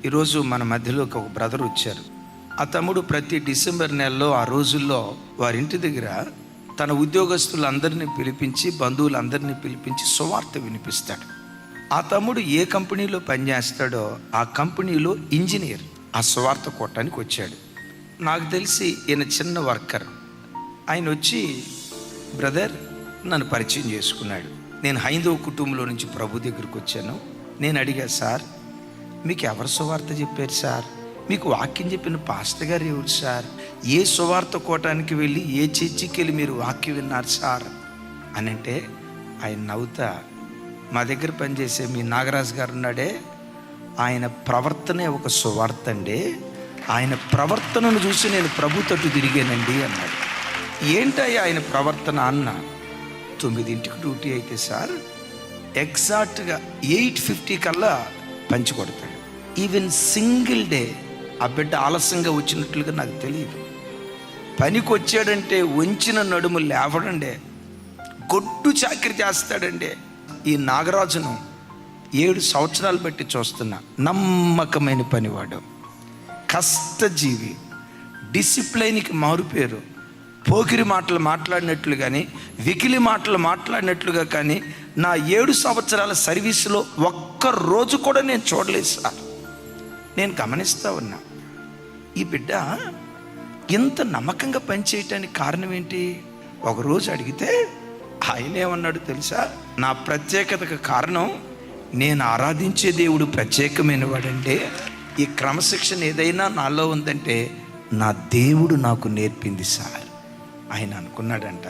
ఈరోజు మన మధ్యలోకి ఒక బ్రదర్ వచ్చారు. ఆ తమ్ముడు ప్రతి డిసెంబర్ నెలలో ఆ రోజుల్లో వారి ఇంటి దగ్గర తన ఉద్యోగస్తులందరినీ పిలిపించి, బంధువులందరినీ పిలిపించి సువార్త వినిపిస్తాడు. ఆ తమ్ముడు ఏ కంపెనీలో పనిచేస్తాడో ఆ కంపెనీలో ఇంజనీర్ ఆ సువార్త కొట్టడానికి వచ్చాడు. నాకు తెలిసి ఈయన చిన్న వర్కర్. ఆయన వచ్చి, బ్రదర్ నన్ను పరిచయం చేసుకున్నాడు. నేను హైందవ కుటుంబంలో నుంచి ప్రభు దగ్గరికి వచ్చాను. నేను అడిగా, సార్ మీకు ఎవరు సువార్త చెప్పారు సార్? మీకు వాక్యం చెప్పిన పాస్టర్ గారు ఎవరు సార్? ఏ సువార్త కోటానికి వెళ్ళి ఏ చర్చికి వెళ్ళి మీరు వాక్యం విన్నారు సార్ అని అంటే, ఆయన నవ్వుతా, మా దగ్గర పనిచేసే మీ నాగరాజు గారు ఉన్నాడే, ఆయన ప్రవర్తనే ఒక సువార్త అండి. ఆయన ప్రవర్తనను చూసి నేను ప్రభు తట్టు తిరిగానండి అన్నాడు. ఏంటయ్యా ఆయన ప్రవర్తన అన్న? 9ంటికి డ్యూటీ అయితే సార్ ఎగ్జాక్ట్గా 8:50 కల్లా పంచి కొడతాడు. ఈవెన్ సింగిల్ డే ఆ బిడ్డ ఆలస్యంగా వచ్చినట్లుగా నాకు తెలియదు. పనికి వచ్చాడంటే వంచిన నడుము లేవడండే, గొడ్డు చాకరీ చేస్తాడండి. ఈ నాగరాజును 7 సంవత్సరాలు బట్టి చూస్తున్నా. నమ్మకమైన పనివాడు, కష్టజీవి, డిసిప్లైన్కి మారుపేరు. పోకిరి మాటలు మాట్లాడినట్లు కానీ, వెకిలి మాటలు మాట్లాడినట్లుగా కానీ నా 7 సంవత్సరాల సర్వీసులో ఒక్క రోజు కూడా నేను చూడలేదు సార్. నేను గమనిస్తూ ఉన్నా, ఈ బిడ్డ ఇంత నమ్మకంగా పనిచేయటానికి కారణం ఏంటి? ఒకరోజు అడిగితే ఆయన ఏమన్నాడు తెలుసా? నా ప్రత్యేకతకు కారణం నేను ఆరాధించే దేవుడు ప్రత్యేకమైన వాడంటే, ఈ క్రమశిక్షణ ఏదైనా నాలో ఉందంటే నా దేవుడు నాకు నేర్పింది సార్. ఆయన అనుకున్నాడంట,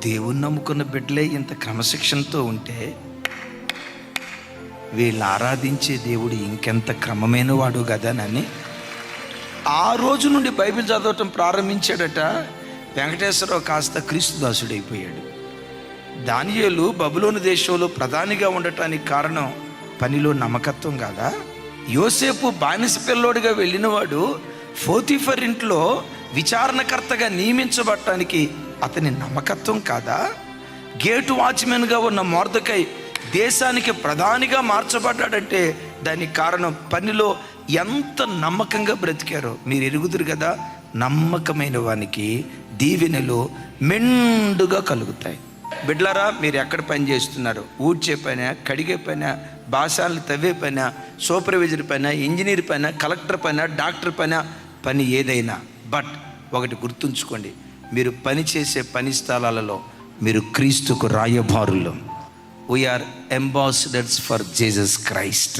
దేవుణ్ణి నమ్ముకున్న బిడ్డలే ఇంత క్రమశిక్షణతో ఉంటే వీళ్ళు ఆరాధించే దేవుడు ఇంకెంత క్రమమైన వాడు కదానని ఆ రోజు నుండి బైబిల్ చదవటం ప్రారంభించాడట. వెంకటేశ్వరరావు కాస్త క్రీస్తుదాసుడైపోయాడు. దానియేలు బబులోను దేశంలో ప్రధానిగా ఉండటానికి కారణం పనిలో నమ్మకత్వం కాదా? యోసేపు బానిస పిల్లోడిగా వెళ్ళినవాడు పోతీఫర్ ఇంట్లో విచారణకర్తగా నియమించబడటానికి అతని నమ్మకత్వం కాదా? గేటు వాచ్మెన్గా ఉన్న మొర్దెకై దేశానికి ప్రధానిగా మార్చబడ్డాడంటే దానికి కారణం పనిలో ఎంత నమ్మకంగా బ్రతికారో మీరు ఎరుగుదురు కదా. నమ్మకమైన వానికి దీవెనలు మెండుగా కలుగుతాయి. బిడ్లారా, మీరు ఎక్కడ పని చేస్తున్నారు? ఊడ్చే పైన, కడిగే పైన, బాసాలను తవ్వే పైన, సూపర్వైజర్ పైన, ఇంజనీర్ పైన, కలెక్టర్ పైన, డాక్టర్ పైన, పని ఏదైనా. బట్ ఒకటి గుర్తుంచుకోండి, మీరు పని చేసే పని స్థలాలలో మీరు క్రీస్తుకు రాయబారులు. We are ambassadors for Jesus Christ.